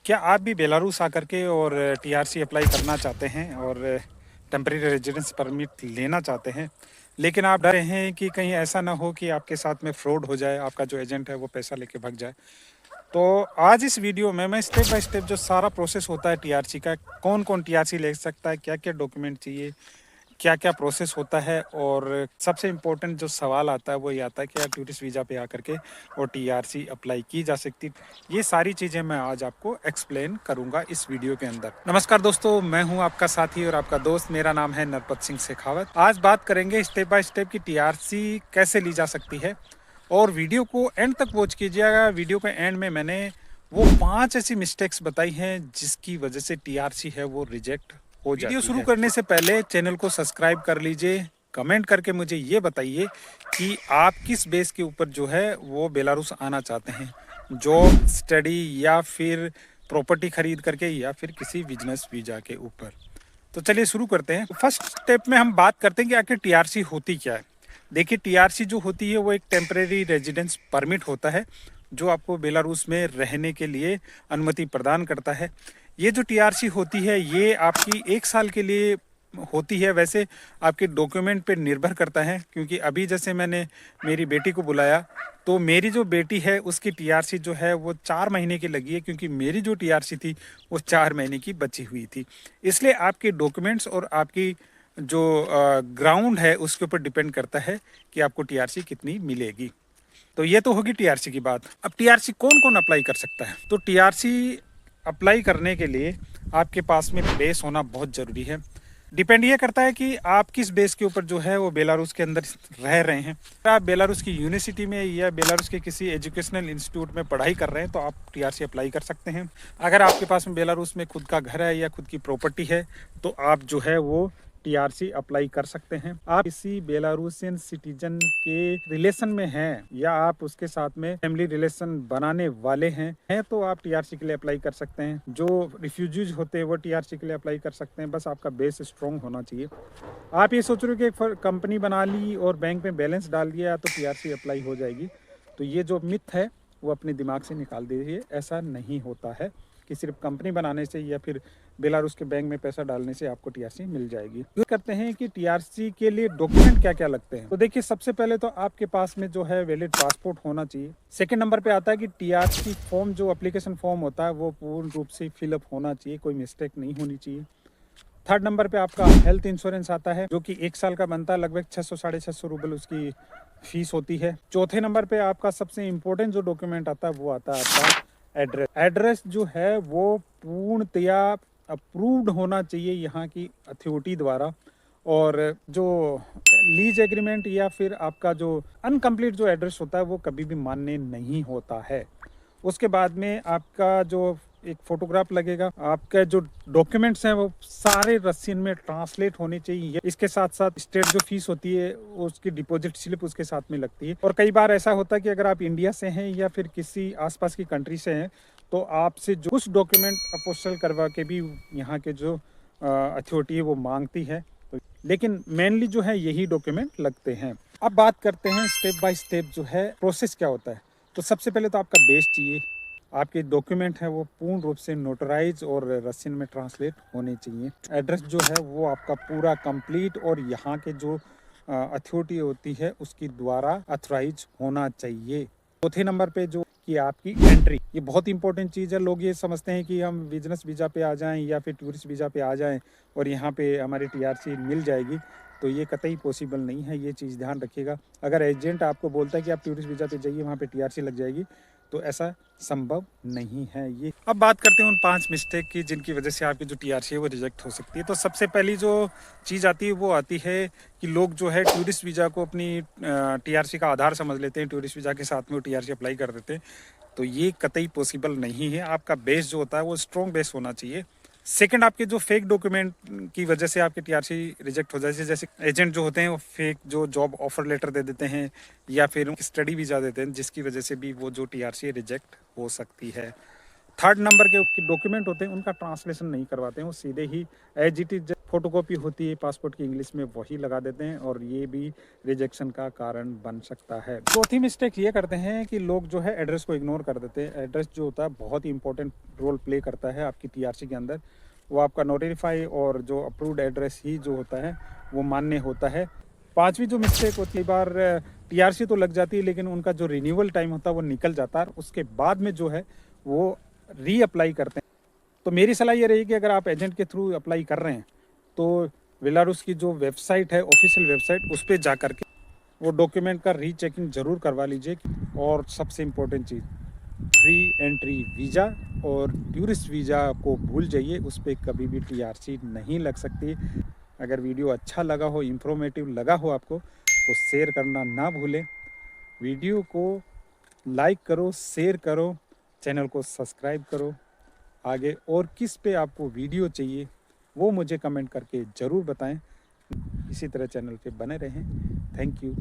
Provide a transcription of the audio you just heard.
क्या आप भी बेलारूस आकर के और टीआरसी अप्लाई करना चाहते हैं और टेम्परेरी रेजिडेंस परमिट लेना चाहते हैं, लेकिन आप डर रहे हैं कि कहीं ऐसा ना हो कि आपके साथ में फ्रॉड हो जाए, आपका जो एजेंट है वो पैसा लेके भाग जाए। तो आज इस वीडियो में मैं स्टेप बाय स्टेप जो सारा प्रोसेस होता है टीआरसी का, कौन कौन टीआरसी ले सकता है, क्या क्या डॉक्यूमेंट चाहिए, क्या क्या प्रोसेस होता है, और सबसे इम्पोर्टेंट जो सवाल आता है वो ये आता है कि यार टूरिस्ट वीज़ा पे आकर के और टीआरसी अप्लाई की जा सकती। ये सारी चीज़ें मैं आज आपको एक्सप्लेन करूंगा इस वीडियो के अंदर। नमस्कार दोस्तों, मैं हूं आपका साथी और आपका दोस्त। मेरा नाम है नरपत सिंह शेखावत। आज बात करेंगे स्टेप बाय स्टेप की टीआरसी कैसे ली जा सकती है, और वीडियो को एंड तक वॉच कीजिएगा। वीडियो के एंड में मैंने वो 5 ऐसी मिस्टेक्स बताई हैं जिसकी वजह से टीआरसी है वो रिजेक्ट हो जाती है। वीडियो शुरू करने से पहले चैनल को सब्सक्राइब कर लीजिए। कमेंट करके मुझे ये बताइए कि आप किस बेस के ऊपर जो है वो बेलारूस आना चाहते हैं, जॉब, स्टडी, या फिर प्रॉपर्टी खरीद करके, या फिर किसी बिजनेस वीजा के ऊपर। तो चलिए शुरू करते हैं। फर्स्ट स्टेप में हम बात करते हैं कि आखिर टीआरसी होती क्या है। देखिए, टीआरसी जो होती है वो एक टेम्परेरी रेजिडेंस परमिट होता है जो आपको बेलारूस में रहने के लिए अनुमति प्रदान करता है। ये जो टीआरसी होती है ये आपकी 1 साल के लिए होती है। वैसे आपके डॉक्यूमेंट पे निर्भर करता है, क्योंकि अभी जैसे मैंने मेरी बेटी को बुलाया तो मेरी जो बेटी है उसकी टीआरसी जो है वो 4 महीने की लगी है, क्योंकि मेरी जो टीआरसी थी वो 4 महीने की बची हुई थी। इसलिए आपके डॉक्यूमेंट्स और आपकी जो ग्राउंड है उसके ऊपर डिपेंड करता है कि आपको टीआरसी कितनी मिलेगी। तो ये तो होगी टीआरसी की बात। अब टीआरसी कौन कौन अप्लाई कर सकता है? तो टीआरसी अप्लाई करने के लिए आपके पास में बेस होना बहुत ज़रूरी है। डिपेंड ये करता है कि आप किस बेस के ऊपर जो है वो बेलारूस के अंदर रह रहे हैं। अगर आप बेलारूस की यूनिवर्सिटी में या बेलारूस के किसी एजुकेशनल इंस्टीट्यूट में पढ़ाई कर रहे हैं तो आप टीआरसी अप्लाई कर सकते हैं। अगर आपके पास में बेलारूस में खुद का घर है या खुद की प्रॉपर्टी है तो आप जो है वो टीआरसी अप्लाई कर सकते हैं। आप किसी बेलारूसियन सिटीजन के रिलेशन में हैं या आप उसके साथ में फैमिली रिलेशन बनाने वाले हैं तो आप टीआरसी के लिए अप्लाई कर सकते हैं। जो रिफ्यूजीज होते हैं वो टीआरसी के लिए अप्लाई कर सकते हैं। बस आपका बेस स्ट्रॉन्ग होना चाहिए। आप ये सोच रहे हो कि एक कंपनी बना ली और बैंक में बैलेंस डाल दिया तो टीआरसी अप्लाई हो जाएगी, तो ये जो मिथ है वो अपने दिमाग से निकाल दीजिए। ऐसा नहीं होता है कि सिर्फ कंपनी बनाने से या फिर बेलारूस के बैंक में पैसा डालने से आपको टीआरसी मिल जाएगी। ये करते हैं कि टीआरसी के लिए डॉक्यूमेंट क्या क्या लगते हैं। तो देखिए, सबसे पहले तो आपके पास में जो है वैलिड पासपोर्ट होना चाहिए। सेकंड नंबर पे आता है कि टीआरसी फॉर्म, जो एप्लीकेशन फॉर्म होता है वो पूर्ण रूप से फिलअप होना चाहिए, कोई मिस्टेक नहीं होनी चाहिए। थर्ड नंबर पे आपका हेल्थ इंश्योरेंस आता है जो कि 1 साल का बनता है। लगभग 600 साढ़े 600 रुपये उसकी फीस होती है। चौथे नंबर पे आपका सबसे इम्पोर्टेंट जो डॉक्यूमेंट आता है वो आता है आपका एड्रेस। एड्रेस जो है वो पूर्णतया अप्रूव्ड होना चाहिए यहाँ की अथॉरिटी द्वारा। और जो लीज एग्रीमेंट या फिर आपका जो अनकम्प्लीट जो एड्रेस होता है वो कभी भी मान्य नहीं होता है। उसके बाद में आपका जो एक फोटोग्राफ लगेगा। आपके जो डॉक्यूमेंट्स हैं वो सारे रशियन में ट्रांसलेट होने चाहिए। इसके साथ साथ स्टेट जो फीस होती है उसकी डिपॉजिट स्लिप उसके साथ में लगती है। और कई बार ऐसा होता है कि अगर आप इंडिया से हैं या फिर किसी आसपास की कंट्री से हैं तो आपसे जो कुछ डॉक्यूमेंट अपोस्टल करवा के भी यहाँ के जो अथॉरिटी है वो मांगती है। तो लेकिन मेनली जो है यही डॉक्यूमेंट लगते हैं। अब बात करते हैं स्टेप बाय स्टेप जो है प्रोसेस क्या होता है। तो सबसे पहले तो आपका बेस चाहिए। आपके डॉक्यूमेंट है वो पूर्ण रूप से नोटराइज और रशियन में ट्रांसलेट होने चाहिए। एड्रेस जो है वो आपका पूरा कंप्लीट और यहाँ के जो अथॉरिटी होती है उसकी द्वारा अथोराइज होना चाहिए। चौथे नंबर पे जो कि आपकी एंट्री, ये बहुत इंपॉर्टेंट चीज़ है। लोग ये समझते हैं कि हम बिजनेस वीज़ा पे आ जाएं या फिर टूरिस्ट वीज़ा पे आ जाएं और यहाँ पे हमारी टीआरसी मिल जाएगी, तो ये कतई पॉसिबल नहीं है। ये चीज़ ध्यान रखिएगा। अगर एजेंट आपको बोलता है कि आप टूरिस्ट वीज़ा पे जाइए वहाँ पे टीआरसी लग जाएगी, तो ऐसा संभव नहीं है ये। अब बात करते हैं उन 5 मिस्टेक की जिनकी वजह से आपकी जो टीआरसी है वो रिजेक्ट हो सकती है। तो सबसे पहली जो चीज़ आती है वो आती है कि लोग जो है टूरिस्ट वीज़ा को अपनी टीआरसी का आधार समझ लेते हैं। टूरिस्ट वीज़ा के साथ में वो टीआरसी अप्लाई कर देते हैं, तो ये कतई पॉसिबल नहीं है। आपका बेस जो होता है वो स्ट्रॉन्ग बेस होना चाहिए। सेकंड, आपके जो फेक डॉक्यूमेंट की वजह से आपकी टीआरसी रिजेक्ट हो जाए, जैसे एजेंट जो होते हैं वो फेक जो जॉब ऑफर लेटर दे देते हैं या फिर स्टडी वीज़ा देते हैं, जिसकी वजह से भी वो जो टीआरसी रिजेक्ट हो सकती है। थर्ड नंबर के डॉक्यूमेंट होते हैं उनका ट्रांसलेशन नहीं करवाते हैं, वो सीधे ही एज इट इज फोटोकॉपी होती है पासपोर्ट की इंग्लिश में वही लगा देते हैं, और ये भी रिजेक्शन का कारण बन सकता है। चौथी मिस्टेक ये करते हैं कि लोग जो है एड्रेस को इग्नोर कर देते हैं। एड्रेस जो होता है बहुत ही इंपॉर्टेंट रोल प्ले करता है आपकी टीआरसी के अंदर। वो आपका नोटिफाई और जो अप्रूव्ड एड्रेस ही जो होता है वो मान्य होता है। पांचवी जो मिस्टेक होती है, बार टीआरसी तो लग जाती है लेकिन उनका जो रिन्यूअल टाइम होता है वो निकल जाता है, उसके बाद में जो है वो रीअप्लाई करते हैं। तो मेरी सलाह ये रही कि अगर आप एजेंट के थ्रू अप्लाई कर रहे हैं तो बेलारूस की जो वेबसाइट है, ऑफिशियल वेबसाइट, उस पर जा कर के वो डॉक्यूमेंट का रीचेकिंग ज़रूर करवा लीजिए। और सबसे इम्पोर्टेंट चीज़, फ्री एंट्री वीज़ा और टूरिस्ट वीज़ा को भूल जाइए, उस पर कभी भी टीआरसी नहीं लग सकती। अगर वीडियो अच्छा लगा हो, इंफॉर्मेटिव लगा हो आपको, तो शेयर करना ना भूलें। वीडियो को लाइक करो, शेयर करो, चैनल को सब्सक्राइब करो। आगे और किस पे आपको वीडियो चाहिए वो मुझे कमेंट करके ज़रूर बताएं। इसी तरह चैनल पे बने रहें। Thank you.